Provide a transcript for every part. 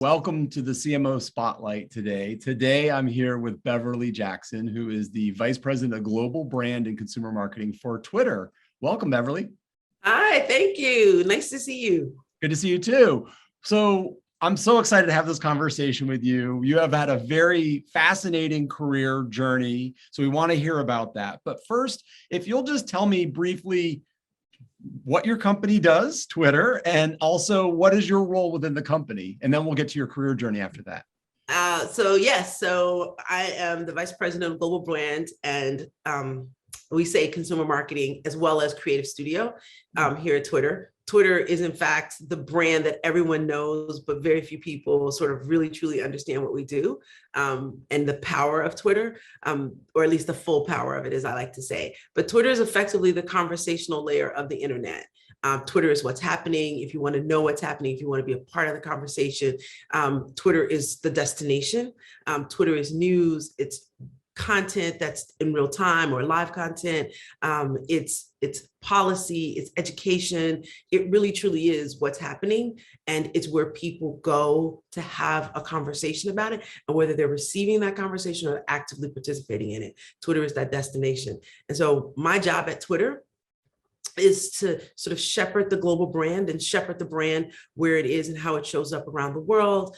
Welcome to the CMO Spotlight today. Today, I'm here with Beverly Jackson, who is the Vice President of Global Brand and Consumer Marketing for Twitter. Welcome, Beverly. Hi, thank you. Nice to see you. Good to see you too. So I'm so excited to have this conversation with you. You have had a very fascinating career journey, so we want to hear about that. But first, if you'll just tell me briefly what your company does, Twitter, and also what is your role within the company, and then we'll get to your career journey after that. So I am the Vice President of Global Brand and we say consumer marketing as well as creative studio here at Twitter. Twitter is in fact the brand that everyone knows, but very few people sort of really truly understand what we do and the power of Twitter, or at least the full power of it, as I like to say. But Twitter is effectively the conversational layer of the internet. Twitter is what's happening. If you want to know what's happening, if you want to be a part of the conversation, Twitter is the destination. Twitter is news. It's content that's in real time or live content. It's policy, it's education. It really truly is what's happening. And it's where people go to have a conversation about it. And whether they're receiving that conversation or actively participating in it, Twitter is that destination. And so my job at Twitter is to sort of shepherd the global brand and shepherd the brand where it is and how it shows up around the world,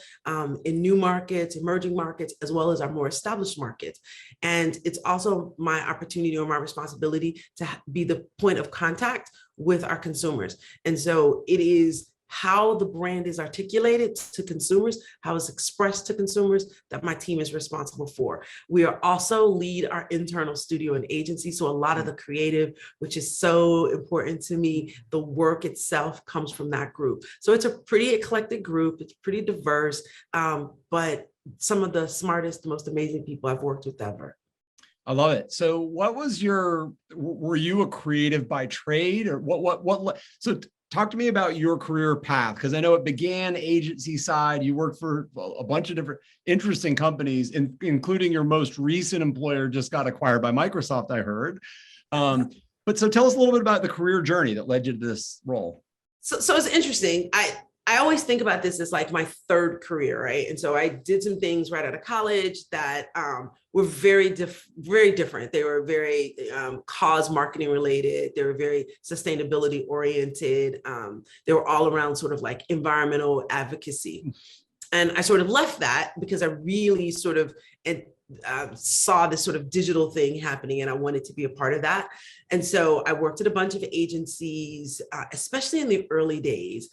in new markets, emerging markets, as well as our more established markets. And it's also my opportunity or my responsibility to be the point of contact with our consumers. And so it is how the brand is articulated to consumers, how it's expressed to consumers that my team is responsible for. We are also lead our internal studio and agency. So a lot of the creative, which is so important to me, the work itself comes from that group. So it's a pretty eclectic group. It's pretty diverse, but some of the smartest, the most amazing people I've worked with ever. I love it. So what was were you a creative by trade or so talk to me about your career path, because I know it began agency side. You worked for a bunch of different interesting companies, including your most recent employer just got acquired by Microsoft, I heard. But so tell us a little bit about the career journey that led you to this role. So it's interesting. I always think about this as like my third career, right? And so I did some things right out of college that were very different. They were very cause marketing related. They were very sustainability oriented. They were all around sort of like environmental advocacy. And I sort of left that because I really sort of saw this sort of digital thing happening and I wanted to be a part of that. And so I worked at a bunch of agencies, especially in the early days.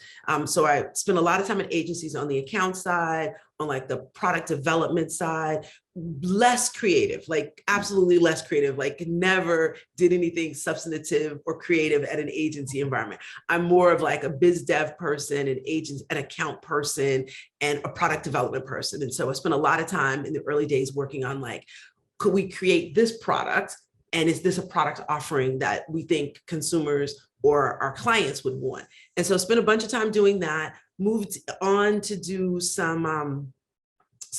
So I spent a lot of time at agencies on the account side, on like the product development side, less creative, like absolutely less creative, like never did anything substantive or creative at an agency environment. I'm more of like a biz dev person, an account person, and a product development person. And so I spent a lot of time in the early days working on like, could we create this product? And is this a product offering that we think consumers or our clients would want? And so I spent a bunch of time doing that, moved on to do some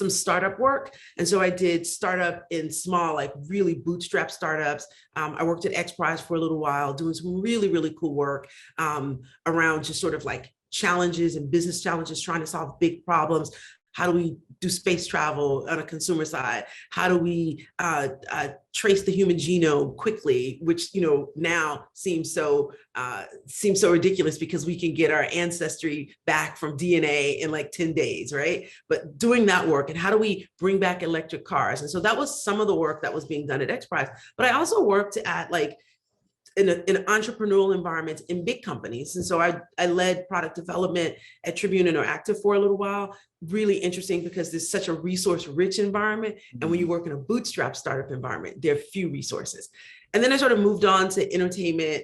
startup work. And so I did startup in small, like really bootstrap startups. I worked at XPRIZE for a little while, doing some really, really cool work around just sort of like challenges and business challenges, trying to solve big problems. How do we do space travel on a consumer side? How do we trace the human genome quickly, which now seems so ridiculous because we can get our ancestry back from DNA in like 10 days, right? But doing that work, and how do we bring back electric cars? And so that was some of the work that was being done at XPRIZE. But I also worked at like in entrepreneurial environments in big companies. And so I led product development at Tribune Interactive for a little while. Really interesting because there's such a resource-rich environment. And when you work in a bootstrap startup environment, there are few resources. And then I sort of moved on to entertainment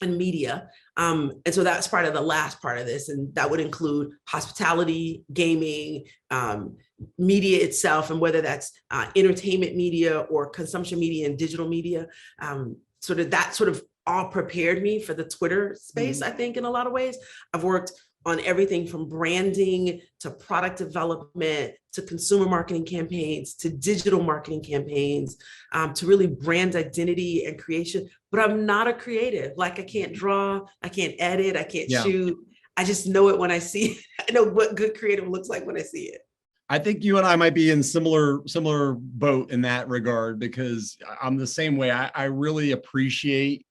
and media. And so that's part of the last part of this. And that would include hospitality, gaming, media itself, and whether that's entertainment media or consumption media and digital media. Sort of all prepared me for the Twitter space, I think, in a lot of ways. I've worked on everything from branding to product development to consumer marketing campaigns to digital marketing campaigns to really brand identity and creation. But I'm not a creative. Like I can't draw, I can't edit, I can't shoot. I just know it when I see it. I know what good creative looks like when I see it. I think you and I might be in similar boat in that regard, because I'm the same way. I really appreciate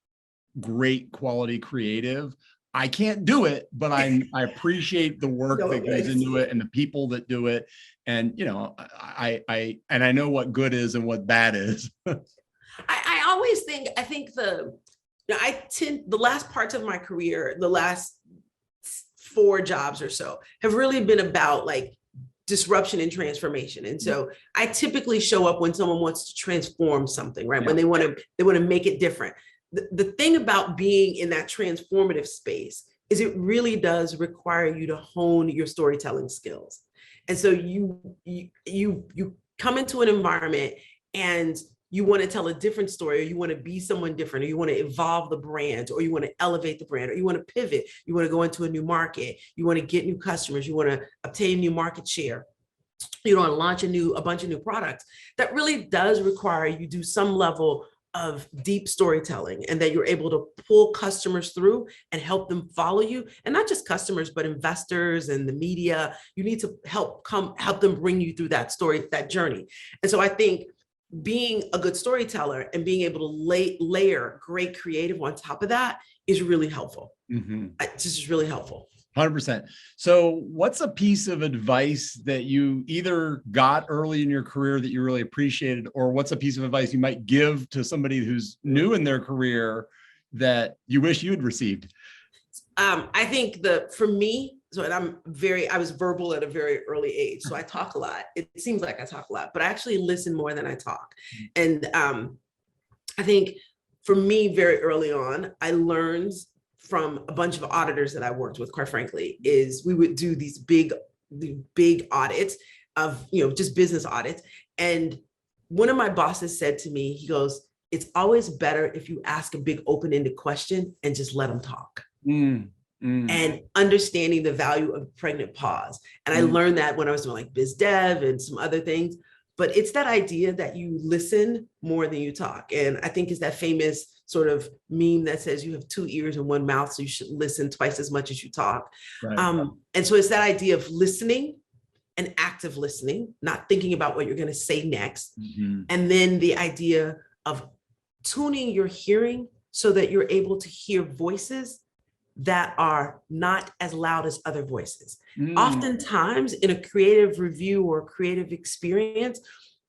great quality creative. I can't do it, but I appreciate the work No, that goes into it and the people that do it. And, you know, I know what good is and what bad is. I always think, the last parts of my career, the last 4 jobs or so have really been about like disruption and transformation. And so I typically show up when someone wants to transform something, right? When they want to make it different. The thing about being in that transformative space is it really does require you to hone your storytelling skills. And so you come into an environment and you want to tell a different story, or you want to be someone different, or you want to evolve the brand, or you want to elevate the brand, or you want to pivot, you want to go into a new market, you want to get new customers, you want to obtain new market share, you want to launch a bunch of new products. That really does require you do some level of deep storytelling, and that you're able to pull customers through and help them follow you. And not just customers, but investors and the media. You need to help them bring you through that story, that journey. And so I think being a good storyteller and being able to layer great creative on top of that is really helpful. It's just really helpful. 100%. So what's a piece of advice that you either got early in your career that you really appreciated, or what's a piece of advice you might give to somebody who's new in their career that you wish you had received? I think for me, I was verbal at a very early age. So I talk a lot. It seems like I talk a lot, but I actually listen more than I talk. And I think for me, very early on, I learned from a bunch of auditors that I worked with, quite frankly, is we would do these big audits of, just business audits. And one of my bosses said to me, he goes, "It's always better if you ask a big open-ended question and just let them talk." And understanding the value of pregnant pause. And I learned that when I was doing like biz dev and some other things, but it's that idea that you listen more than you talk. And I think it's that famous sort of meme that says you have 2 ears and 1 mouth, so you should listen twice as much as you talk. Right. And so it's that idea of listening and active listening, not thinking about what you're going to say next. And then the idea of tuning your hearing so that you're able to hear voices that are not as loud as other voices. Oftentimes in a creative review or creative experience,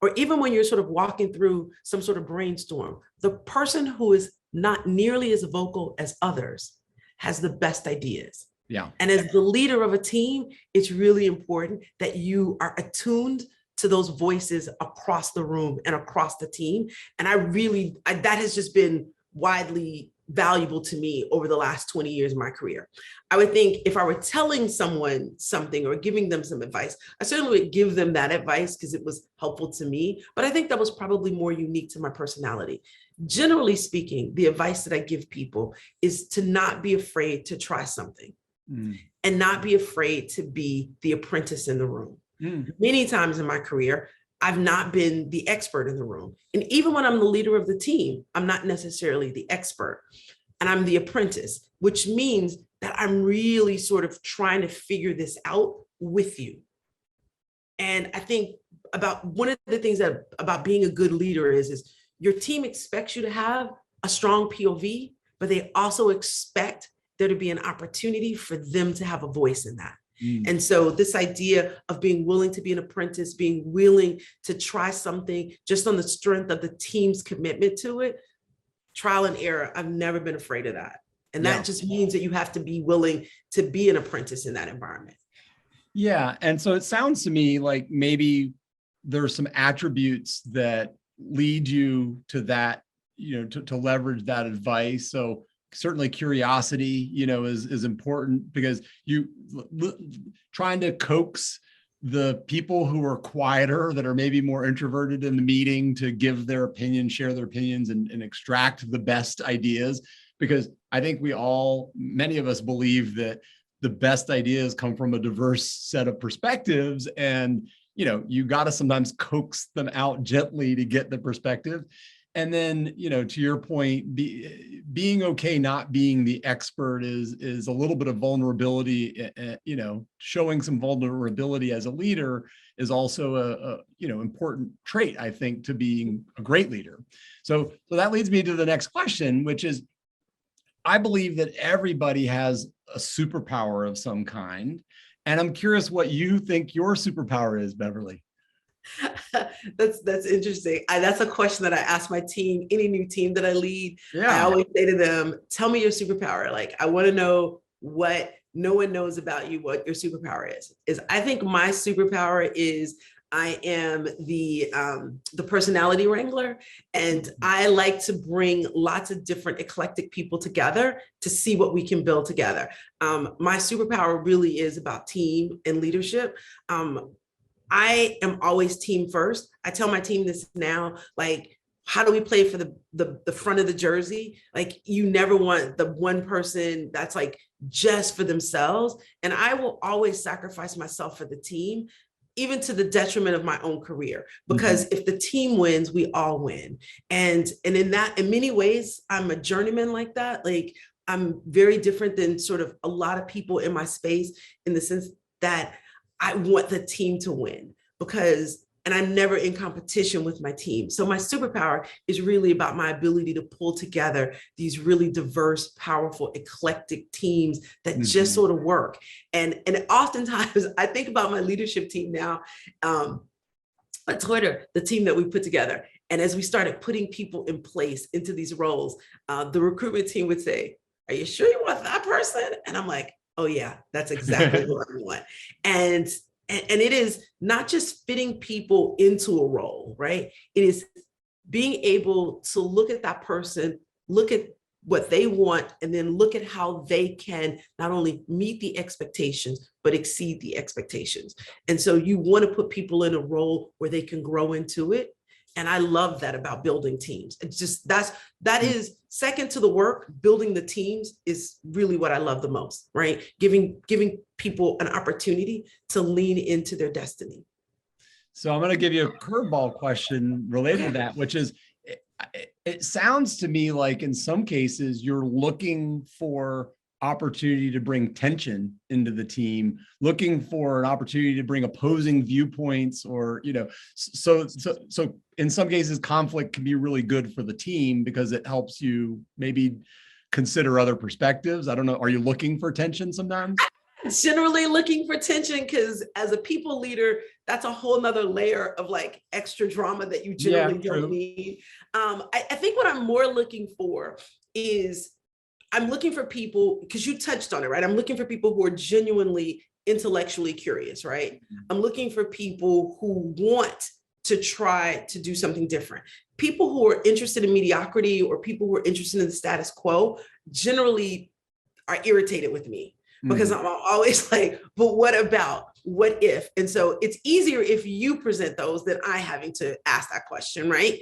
or even when you're sort of walking through some sort of brainstorm, the person who is not nearly as vocal as others has the best ideas. Yeah. And as the leader of a team, it's really important that you are attuned to those voices across the room and across the team. And that has just been widely valuable to me over the last 20 years of my career. I would think if I were telling someone something or giving them some advice, I certainly would give them that advice because it was helpful to me, but I think that was probably more unique to my personality. Generally speaking, the advice that I give people is to not be afraid to try something and not be afraid to be the apprentice in the room. Many times in my career, I've not been the expert in the room. And even when I'm the leader of the team, I'm not necessarily the expert, and I'm the apprentice, which means that I'm really sort of trying to figure this out with you. And I think about one of the things about being a good leader is your team expects you to have a strong POV, but they also expect there to be an opportunity for them to have a voice in that. And so this idea of being willing to be an apprentice, being willing to try something just on the strength of the team's commitment to it, trial and error, I've never been afraid of that. And that just means that you have to be willing to be an apprentice in that environment. Yeah. And so it sounds to me like maybe there's some attributes that lead you to that, to leverage that advice. So certainly curiosity, is important, because trying to coax the people who are quieter, that are maybe more introverted in the meeting, to give their opinion, share their opinions, and extract the best ideas. Because I think many of us believe that the best ideas come from a diverse set of perspectives, and you got to sometimes coax them out gently to get the perspective. And then, to your point, being okay not being the expert is a little bit of vulnerability. Showing some vulnerability as a leader is also a important trait, I think, to being a great leader. So that leads me to the next question, which is, I believe that everybody has a superpower of some kind, and I'm curious what you think your superpower is, Beverly. That's interesting. That's a question that I ask my team, any new team that I lead. Yeah. I always say to them, tell me your superpower. Like, I want to know what no one knows about you, what your superpower is. I think my superpower is I am the personality wrangler, and I like to bring lots of different eclectic people together to see what we can build together. My superpower really is about team and leadership. I am always team first. I tell my team this now, like, how do we play for the front of the jersey? Like, you never want the one person that's like just for themselves. And I will always sacrifice myself for the team, even to the detriment of my own career, because if the team wins, we all win. And in many ways, I'm a journeyman like that. Like, I'm very different than sort of a lot of people in my space, in the sense that I want the team to win, and I'm never in competition with my team. So my superpower is really about my ability to pull together these really diverse, powerful, eclectic teams that just sort of work. And oftentimes I think about my leadership team now, at Twitter, the team that we put together. And as we started putting people in place into these roles, the recruitment team would say, "Are you sure you want that person?" And I'm like, "Oh yeah, that's exactly what I want." And it is not just fitting people into a role, right? It is being able to look at that person, look at what they want, and then look at how they can not only meet the expectations, but exceed the expectations. And so you want to put people in a role where they can grow into it. And I love that about building teams. It's just, that is second to the work. Building the teams is really what I love the most, right? Giving people an opportunity to lean into their destiny. So I'm going to give you a curveball question related to that, which is, it sounds to me like in some cases you're looking for opportunity to bring tension into the team, looking for an opportunity to bring opposing viewpoints, or, so in some cases conflict can be really good for the team because it helps you maybe consider other perspectives. I don't know. Are you looking for tension sometimes? Generally looking for tension, because as a people leader, that's a whole nother layer of like extra drama that you generally don't need. I think what I'm more looking for is, I'm looking for people, because you touched on it, right? I'm looking for people who are genuinely intellectually curious, right? I'm looking for people who want to try to do something different. People who are interested in mediocrity, or people who are interested in the status quo, generally are irritated with me, because I'm always like, but what if? And so it's easier if you present those than I having to ask that question, right?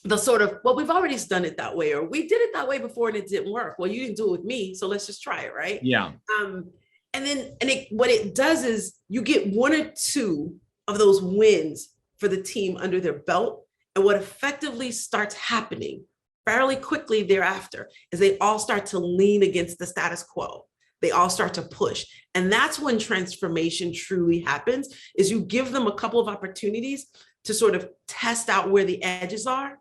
The sort of, well, we've already done it that way, or we did it that way before and it didn't work. Well, you didn't do it with me, so let's just try it, right? Yeah. What it does is you get one or two of those wins for the team under their belt, and what effectively starts happening fairly quickly thereafter is they all start to lean against the status quo. They all start to push. And that's when transformation truly happens, is you give them a couple of opportunities to sort of test out where the edges are.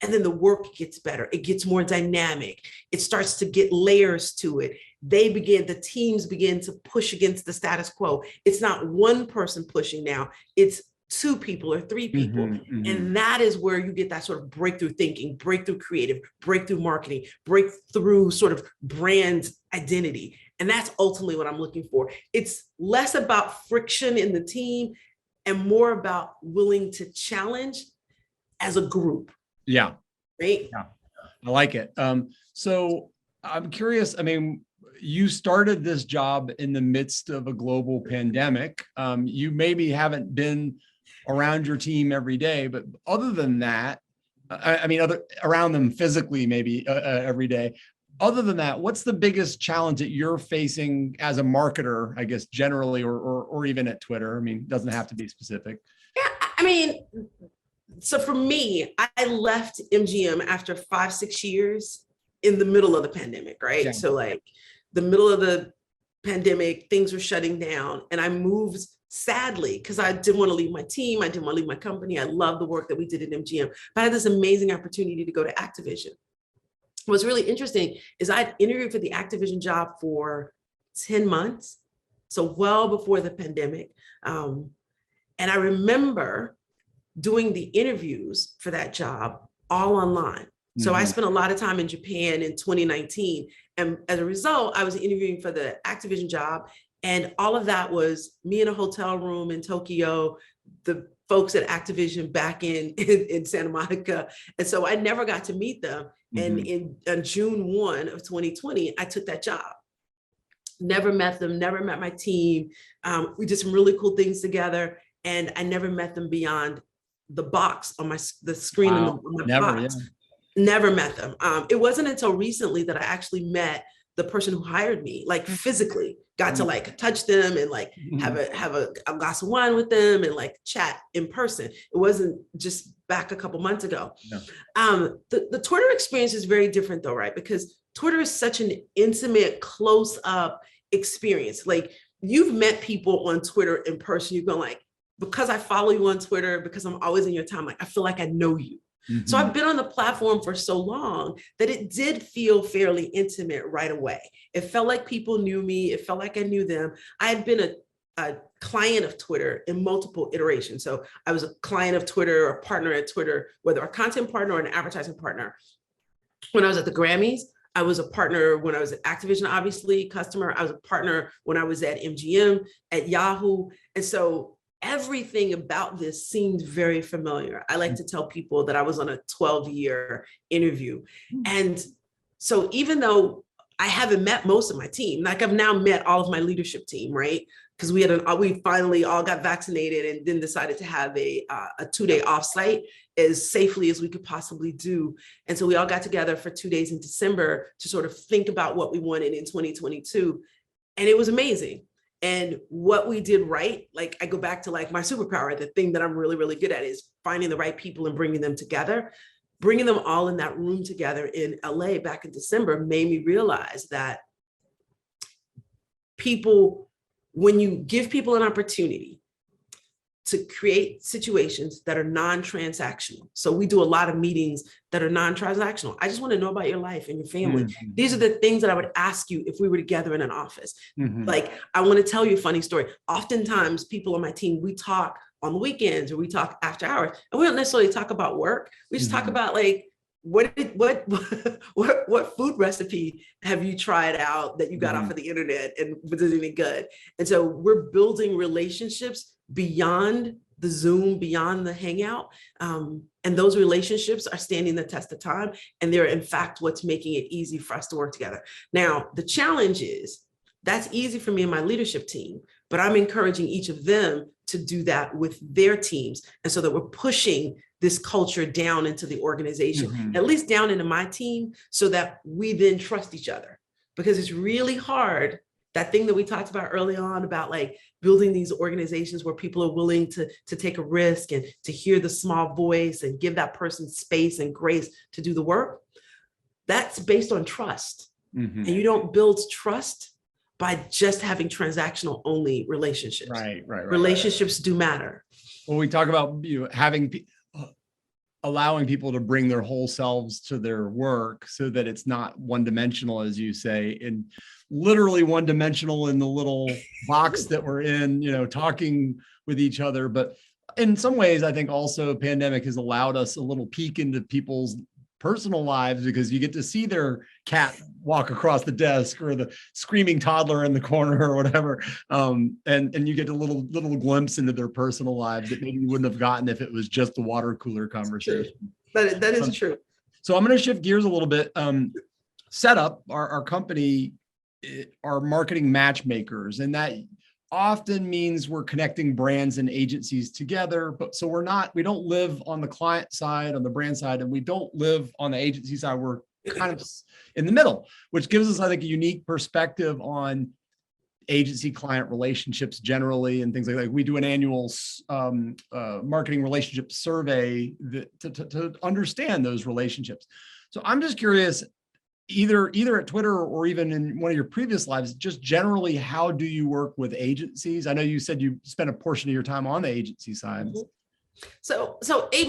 And then the work gets better. It gets more dynamic. It starts to get layers to it. The teams begin to push against the status quo. It's not one person pushing now. It's two people or three people. And that is where you get that sort of breakthrough thinking, breakthrough creative, breakthrough marketing, breakthrough sort of brand identity. And that's ultimately what I'm looking for. It's less about friction in the team and more about willing to challenge as a group. Yeah. Right. Yeah. I like it. So I'm curious, I mean, you started this job in the midst of a global pandemic. You maybe haven't been around your team every day, but other than that, around them physically, maybe every day. Other than that, what's the biggest challenge that you're facing as a marketer, I guess, generally, or even at Twitter? I mean, it doesn't have to be specific. Yeah, I mean, So for me, I left MGM after 5, 6 years in the middle of the pandemic, right? Yeah. So like the middle of the pandemic, things were shutting down, and I moved sadly because I didn't want to leave my team. I didn't want to leave my company. I love the work that we did at MGM, but I had this amazing opportunity to go to Activision. What's really interesting is I'd interviewed for the Activision job for 10 months, so well before the pandemic. And I remember doing the interviews for that job all online. So I spent a lot of time in Japan in 2019. And as a result, I was interviewing for the Activision job. And all of that was me in a hotel room in Tokyo, the folks at Activision back in Santa Monica. And so I never got to meet them. And in June 1 of 2020, I took that job. Never met them, never met my team. We did some really cool things together. And I never met them beyond the box on the screen. Wow. on the Never, box. yeah. Never met them. It wasn't until recently that I actually met the person who hired me, like physically got to like touch them and like have a glass of wine with them and like chat in person. It wasn't just back a couple months ago. No. The Twitter experience is very different though, right? Because Twitter is such an intimate, close up experience. Like you've met people on Twitter in person, you're going like, because I follow you on Twitter, because I'm always in your time, like I feel like I know you. So I've been on the platform for so long that it did feel fairly intimate right away. It felt like people knew me. It felt like I knew them. I had been a client of Twitter in multiple iterations. So I was a client of Twitter, a partner at Twitter, whether a content partner or an advertising partner. When I was at the Grammys, I was a partner when I was at Activision, obviously, customer. I was a partner when I was at MGM, at Yahoo. And so everything about this seemed very familiar. I like to tell people that I was on a 12-year interview. And so even though I haven't met most of my team, like I've now met all of my leadership team, right? Because we finally all got vaccinated and then decided to have a 2-day offsite as safely as we could possibly do. And so we all got together for 2 days in December to sort of think about what we wanted in 2022. And it was amazing. And what we did right, like I go back to like my superpower, the thing that I'm really, really good at is finding the right people and bringing them together. Bringing them all in that room together in LA back in December made me realize that people, when you give people an opportunity to create situations that are non-transactional. So we do a lot of meetings that are non-transactional. I just want to know about your life and your family. These are the things that I would ask you if we were together in an office. Like, I want to tell you a funny story. Oftentimes people on my team, we talk on the weekends or we talk after hours, and we don't necessarily talk about work. We just talk about like, what food recipe have you tried out that you got off of the internet and was it any good? And so we're building relationships beyond the Zoom, beyond the Hangout. And those relationships are standing the test of time. And they're in fact what's making it easy for us to work together. Now, the challenge is that's easy for me and my leadership team, but I'm encouraging each of them to do that with their teams. And so that we're pushing this culture down into the organization, at least down into my team, so that we then trust each other. Because it's really hard, that thing that we talked about early on about like building these organizations where people are willing to take a risk and to hear the small voice and give that person space and grace to do the work. That's based on trust. And you don't build trust by just having transactional only relationships. Right. Relationships do matter. When we talk about allowing people to bring their whole selves to their work so that it's not one-dimensional, as you say, and literally one-dimensional in the little box that we're in, talking with each other. But in some ways, I think also pandemic has allowed us a little peek into people's personal lives, because you get to see their cat walk across the desk or the screaming toddler in the corner or whatever. And you get a little glimpse into their personal lives that maybe you wouldn't have gotten if it was just the water cooler conversation. That is true. So I'm going to shift gears a little bit. Setup, our company, are marketing matchmakers, and that often means we're connecting brands and agencies together. But so we don't live on the client side, on the brand side, and we don't live on the agency side. We're kind of in the middle, which gives us, I think, a unique perspective on agency client relationships generally and things like that. We do an annual marketing relationship survey to understand those relationships. So I'm just curious, either at Twitter or even in one of your previous lives, just generally, how do you work with agencies? I know you said you spent a portion of your time on the agency side. Mm-hmm. So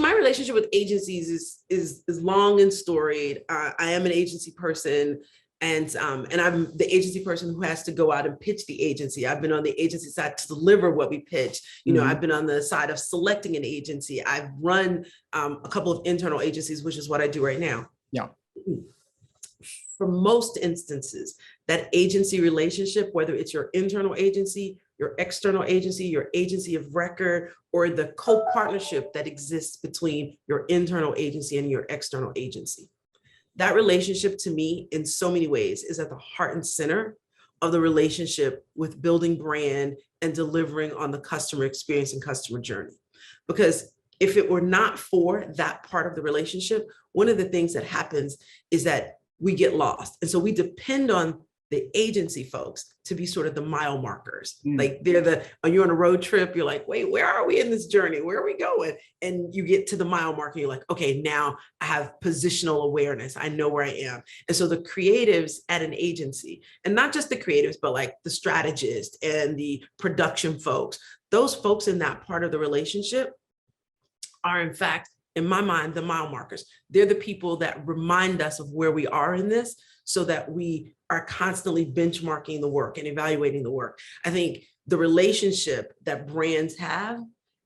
my relationship with agencies is long and storied. I am an agency person, and I'm the agency person who has to go out and pitch the agency. I've been on the agency side to deliver what we pitch. You know, I've been on the side of selecting an agency. I've run a couple of internal agencies, which is what I do right now. Yeah. For most instances, that agency relationship, whether it's your internal agency, your external agency, your agency of record, or the co-partnership that exists between your internal agency and your external agency. That relationship, to me, in so many ways, is at the heart and center of the relationship with building brand and delivering on the customer experience and customer journey. Because if it were not for that part of the relationship, one of the things that happens is that we get lost. And so we depend on the agency folks to be sort of the mile markers. Like when you're on a road trip, you're like, wait, where are we in this journey? Where are we going? And you get to the mile marker, you're like, okay, now I have positional awareness. I know where I am. And so the creatives at an agency, and not just the creatives, but like the strategists and the production folks, those folks in that part of the relationship are, in fact, in my mind, the mile markers. They're the people that remind us of where we are in this, so that we are constantly benchmarking the work and evaluating the work. I think the relationship that brands have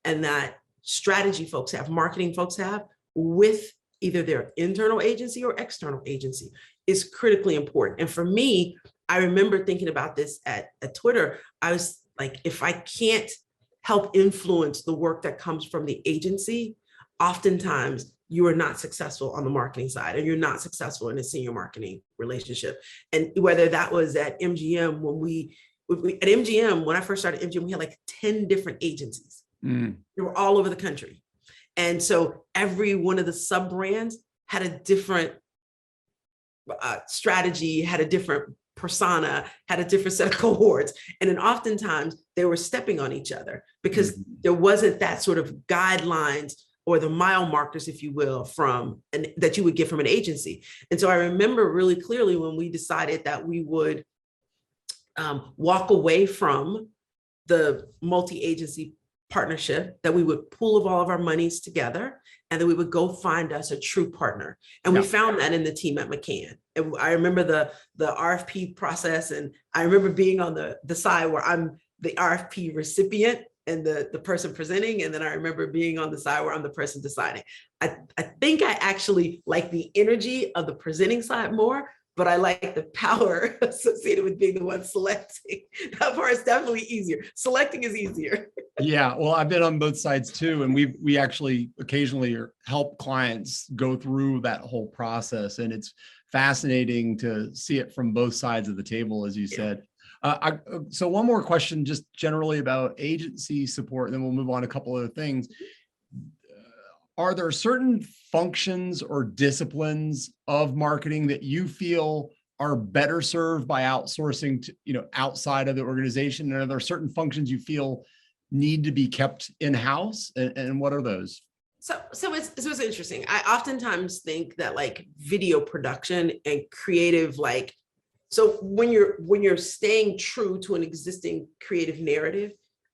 and that strategy folks have, marketing folks have with either their internal agency or external agency is critically important. And for me, I remember thinking about this at Twitter. I was like, if I can't help influence the work that comes from the agency, oftentimes you are not successful on the marketing side, and you're not successful in a senior marketing relationship. And whether that was at MGM, when I first started MGM, we had like 10 different agencies. They were all over the country. And so every one of the sub brands had a different strategy, had a different persona, had a different set of cohorts. And then oftentimes they were stepping on each other because there wasn't that sort of guidelines or the mile markers, if you will, that you would get from an agency. And so I remember really clearly when we decided that we would walk away from the multi-agency partnership, that we would pool of all of our monies together, and that we would go find us a true partner. And we found that in the team at McCann. And I remember the RFP process, and I remember being on the side where I'm the RFP recipient and the person presenting. And then I remember being on the side where I'm the person deciding. I think I actually like the energy of the presenting side more, but I like the power associated with being the one selecting. That part is definitely easier. Selecting is easier. Yeah, well, I've been on both sides too. And we actually occasionally help clients go through that whole process. And it's fascinating to see it from both sides of the table, as you said. So one more question, just generally about agency support, and then we'll move on to a couple other things. Are there certain functions or disciplines of marketing that you feel are better served by outsourcing to, outside of the organization? And are there certain functions you feel need to be kept in-house? And what are those? So it's interesting. I oftentimes think that like video production and creative, so when you're staying true to an existing creative narrative,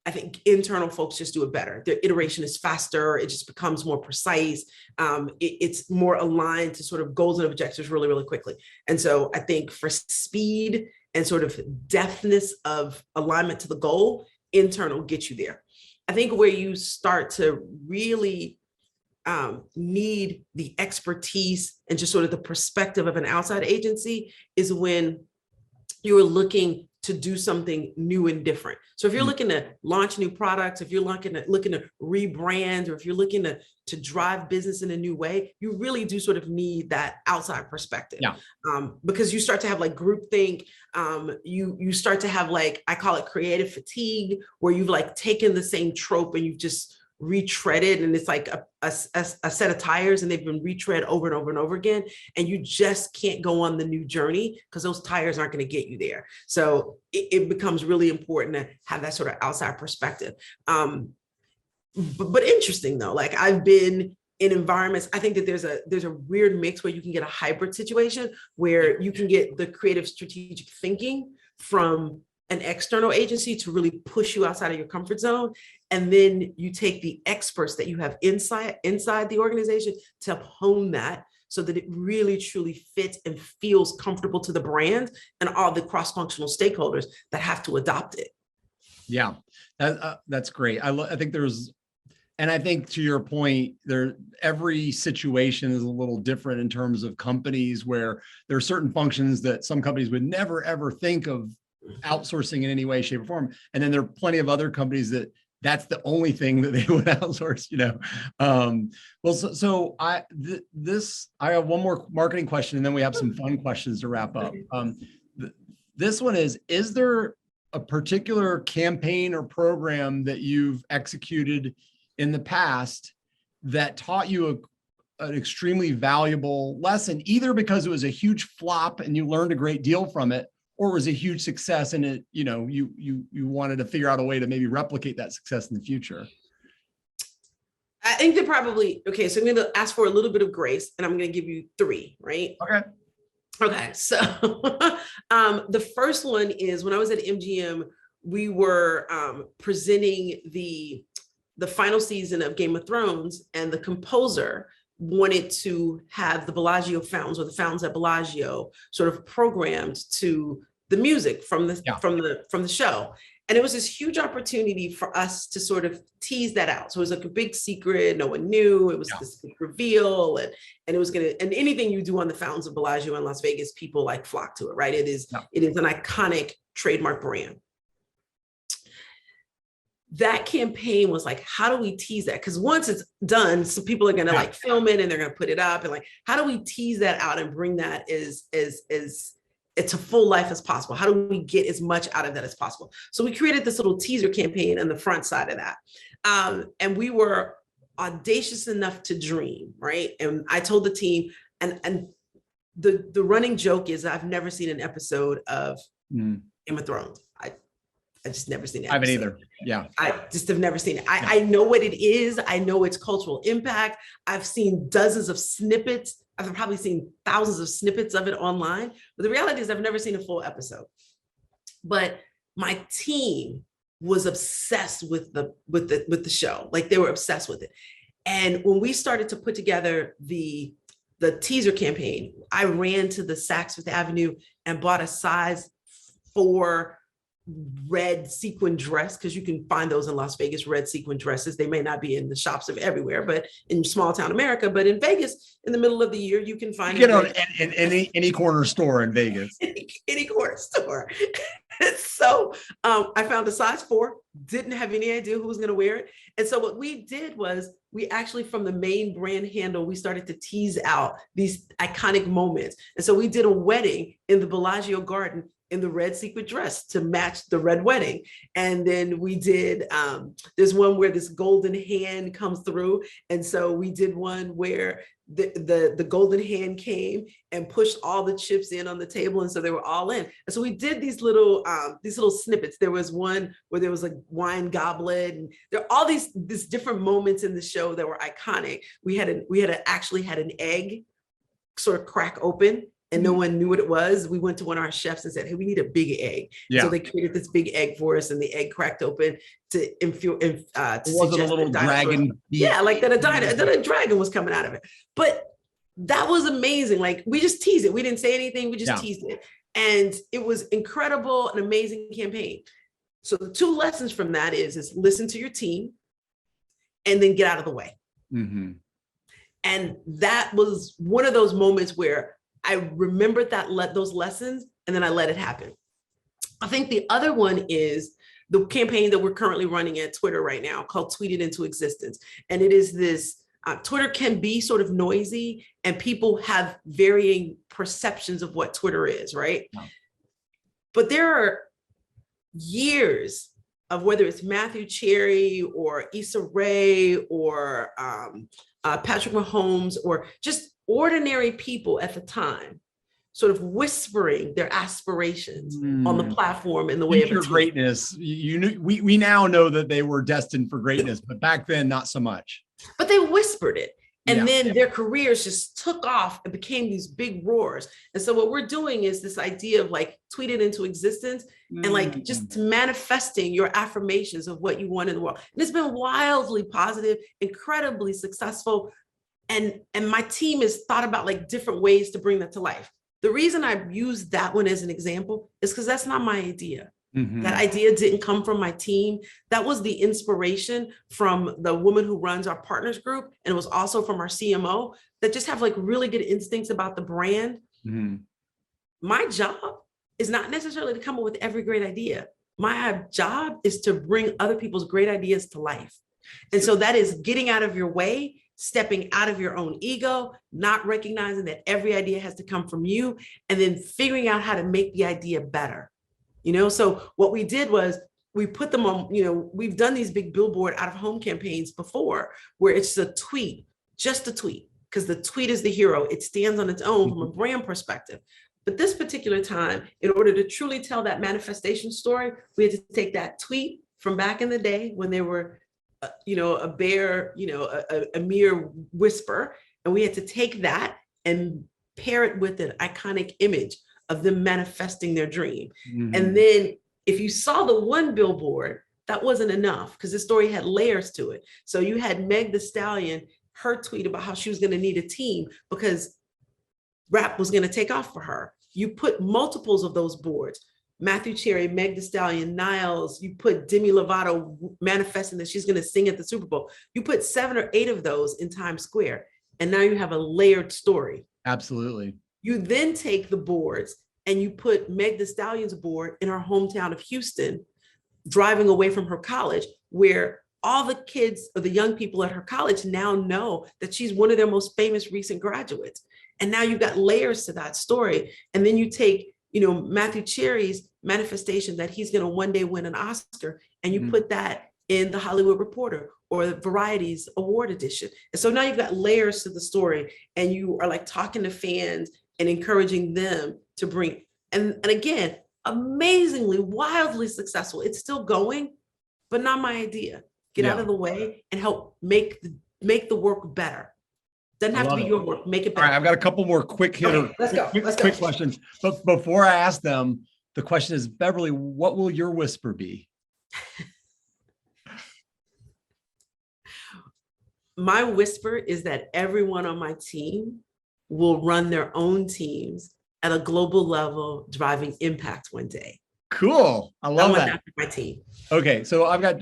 I think internal folks just do it better. Their iteration is faster. It just becomes more precise. It's more aligned to sort of goals and objectives really, really quickly. And so I think for speed and sort of depthness of alignment to the goal, internal gets you there. I think where you start to really need the expertise and just sort of the perspective of an outside agency is when you're looking to do something new and different. So if you're looking to launch new products, if you're looking to rebrand, or if you're looking to drive business in a new way, you really do sort of need that outside perspective. Yeah. Because you start to have like groupthink, you start to have like, I call it creative fatigue, where you've like taken the same trope and you've just retreaded, and it's like a set of tires, and they've been retread over and over and over again. And you just can't go on the new journey because those tires aren't going to get you there. So it becomes really important to have that sort of outside perspective. But interesting though, like I've been in environments, I think that there's a weird mix where you can get a hybrid situation where you can get the creative strategic thinking from an external agency to really push you outside of your comfort zone. And then you take the experts that you have inside the organization to hone that so that it really truly fits and feels comfortable to the brand and all the cross-functional stakeholders that have to adopt it. Yeah, that's great. I think and I think to your point, every situation is a little different in terms of companies where there are certain functions that some companies would never, ever think of outsourcing in any way, shape, or form. And then there are plenty of other companies that's the only thing that they would outsource, Well, I have one more marketing question, and then we have some fun questions to wrap up. This one is there a particular campaign or program that you've executed in the past that taught you an extremely valuable lesson, either because it was a huge flop and you learned a great deal from it, or was a huge success and it, you wanted to figure out a way to maybe replicate that success in the future? I think they're probably, okay, so I'm going to ask for a little bit of grace, and I'm going to give you 3, right? Okay, so the first one is when I was at MGM, we were presenting the final season of Game of Thrones, and the composer wanted to have the Bellagio fountains, or the fountains at Bellagio, sort of programmed to the music from the show. And it was this huge opportunity for us to sort of tease that out. So it was like a big secret. No one knew. It was this big reveal. And it was and anything you do on the fountains of Bellagio in Las Vegas, people like flock to it, right? It is an iconic trademark brand. That campaign was like, how do we tease that? Because once it's done, so people are going to like film it and they're going to put it up, and like, how do we tease that out and bring that as it's a full life as possible? How do we get as much out of that as possible? So we created this little teaser campaign on the front side of that. And we were audacious enough to dream, right? And I told the team, and the running joke is I've never seen an episode of Game of Thrones. I just never seen it. I haven't either. Yeah. I just have never seen it. I know what it is. I know its cultural impact. I've seen dozens of snippets. I've probably seen thousands of snippets of it online. But the reality is I've never seen a full episode. But my team was obsessed with the show. Like, they were obsessed with it. And when we started to put together the teaser campaign, I ran to the Saks Fifth Avenue and bought a size 4 red sequin dress, because you can find those in Las Vegas, red sequin dresses. They may not be in the shops of everywhere, but in small town America. But in Vegas, in the middle of the year, you can find it in any corner store in Vegas. any corner store. So I found a size 4, didn't have any idea who was going to wear it. And so what we did was we actually, from the main brand handle, we started to tease out these iconic moments. And so we did a wedding in the Bellagio garden in the red sequin dress to match the red wedding. And then we did, there's one where this golden hand comes through. And so we did one where the golden hand came and pushed all the chips in on the table. And so they were all in. And so we did these little snippets. There was one where there was a wine goblet, and there are all these different moments in the show that were iconic. We actually had an egg sort of crack open, and no one knew what it was. We went to one of our chefs and said, hey, we need a big egg. Yeah. So they created this big egg for us, and the egg cracked open to suggest a little dragon. Yeah, like that a dragon was coming out of it. But that was amazing. Like, we just teased it. We didn't say anything. We just teased it. And it was incredible, an amazing campaign. So the 2 lessons from that is listen to your team and then get out of the way. Mm-hmm. And that was one of those moments where I remembered those lessons, and then I let it happen. I think the other one is the campaign that we're currently running at Twitter right now called Tweet It Into Existence. And it is this, Twitter can be sort of noisy, and people have varying perceptions of what Twitter is, right? Yeah. But there are years of whether it's Matthew Cherry or Issa Rae or Patrick Mahomes, or just ordinary people at the time, sort of whispering their aspirations on the platform in the way of a team. Greatness. You knew, we now know that they were destined for greatness, but back then, not so much. But they whispered it. And then their careers just took off and became these big roars. And so what we're doing is this idea of like tweet it into existence and like just manifesting your affirmations of what you want in the world. And it's been wildly positive, incredibly successful. And my team has thought about like different ways to bring that to life. The reason I use that one as an example is because that's not my idea. That idea didn't come from my team. That was the inspiration from the woman who runs our partners group. And it was also from our CMO that just have like really good instincts about the brand. My job is not necessarily to come up with every great idea. My job is to bring other people's great ideas to life. And so that is getting out of your way, stepping out of your own ego, not recognizing that every idea has to come from you, and then figuring out how to make the idea better. You know, so what we did was we put them on, you know, we've done these big billboard out of home campaigns before where it's a tweet, just a tweet, because the tweet is the hero. It stands on its own from a brand perspective. But this particular time, in order to truly tell that manifestation story, we had to take that tweet from back in the day when they were, you know, a bare, you know, a mere whisper. And we had to take that and pair it with an iconic image of them manifesting their dream. And then if you saw the one billboard, that wasn't enough because the story had layers to it. So you had Meg Thee Stallion, her tweet about how she was going to need a team because rap was going to take off for her. You put multiples of those boards, Matthew Cherry, Meg Thee Stallion, Niles, you put Demi Lovato manifesting that she's going to sing at the Super Bowl. You put 7 or 8 of those in Times Square, and now you have a layered story. Absolutely. You then take the boards and you put Meg Thee Stallion's board in her hometown of Houston, driving away from her college, where all the kids or the young people at her college now know that she's one of their most famous recent graduates. And now you've got layers to that story. And then you take, you know, Matthew Cherry's manifestation that he's going to one day win an Oscar, and you put that in the Hollywood Reporter or the Variety's award edition. And so now you've got layers to the story, and you are like talking to fans and encouraging them to bring, and again, amazingly, wildly successful. It's still going, but not my idea. Get out of the way and help make the work better. Doesn't have to be your work, make it better. All right, I've got a couple more quick hitter, Okay, let's go. Quick questions. But before I ask them, the question is, Beverly, what will your whisper be? My whisper is that everyone on my team will run their own teams at a global level, driving impact one day. Cool. I love that. For my team. Okay, so I've got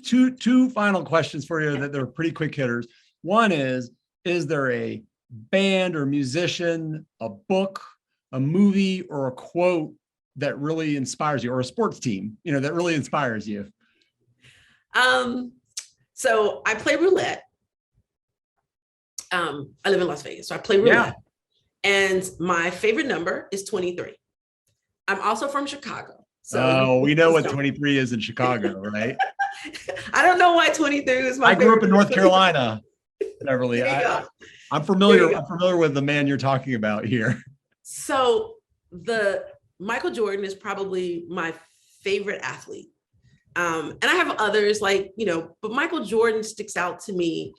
two final questions for you that they're pretty quick hitters. One is there a band or musician, a book, a movie, or a quote that really inspires you, or a sports team, you know, that really inspires you? So I play roulette. I live in Las Vegas, so I play roulette. And my favorite number is 23. I'm also from Chicago. So we know what 23 is in Chicago, right? I don't know why 23 is my favorite. I grew up in North Carolina, Beverly. I'm familiar. I'm familiar with the man you're talking about here. So Michael Jordan is probably my favorite athlete. And I have others like, you know, but Michael Jordan sticks out to me,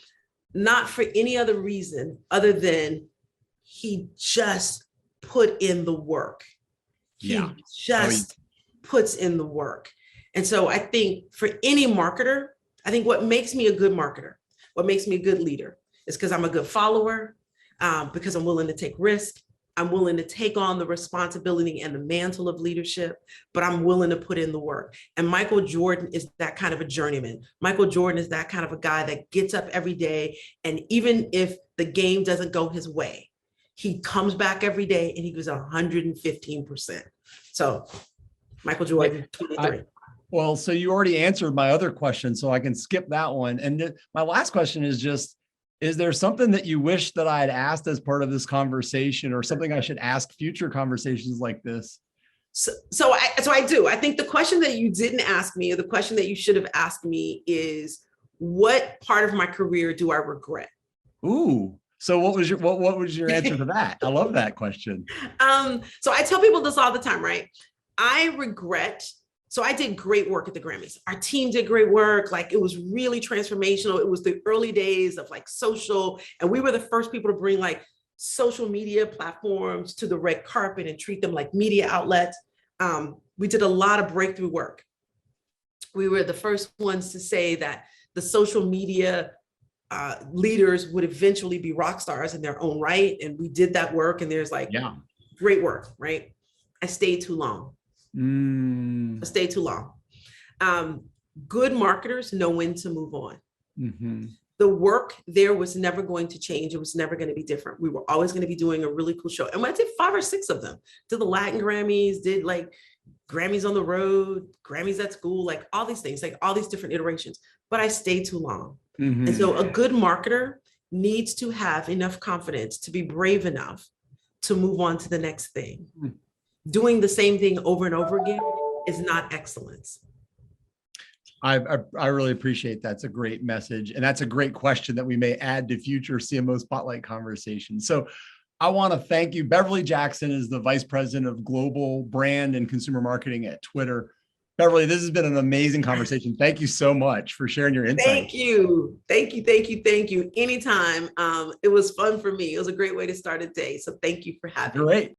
not for any other reason other than he just put in the work. He just puts in the work. And so I think for any marketer, I think what makes me a good marketer, what makes me a good leader is because I'm a good follower, because I'm willing to take risk. I'm willing to take on the responsibility and the mantle of leadership, but I'm willing to put in the work. And Michael Jordan is that kind of a journeyman. Michael Jordan is that kind of a guy that gets up every day. And even if the game doesn't go his way, he comes back every day and he goes 115%. So Michael Jordan, 23. Well, so you already answered my other question, so I can skip that one. And my last question is just, is there something that you wish that I had asked as part of this conversation, or something I should ask future conversations like this? So I do. I think the question that you didn't ask me, or the question that you should have asked me, is what part of my career do I regret? Ooh. So what was your answer to that? I love that question. So I tell people this all the time, right? I regret. So I did great work at the Grammys. Our team did great work. Like, it was really transformational. It was the early days of like social, and we were the first people to bring like social media platforms to the red carpet and treat them like media outlets. We did a lot of breakthrough work. We were the first ones to say that the social media leaders would eventually be rock stars in their own right. And we did that work, and there's like great work, right? I stayed too long. I stayed too long. Good marketers know when to move on. Mm-hmm. The work there was never going to change. It was never going to be different. We were always going to be doing a really cool show. And I did 5 or 6 of them. Did the Latin Grammys, did like Grammys on the road, Grammys at school, like all these things, like all these different iterations. But I stayed too long. Mm-hmm. And so a good marketer needs to have enough confidence to be brave enough to move on to the next thing. Mm-hmm. Doing the same thing over and over again is not excellence. I really appreciate that. It's a great message. And that's a great question that we may add to future CMO Spotlight conversations. So I want to thank you. Beverly Jackson is the Vice President of Global Brand and Consumer Marketing at Twitter. Beverly, this has been an amazing conversation. Thank you so much for sharing your insights. Thank you. Anytime. It was fun for me. It was a great way to start a day. So thank you for having me. Great.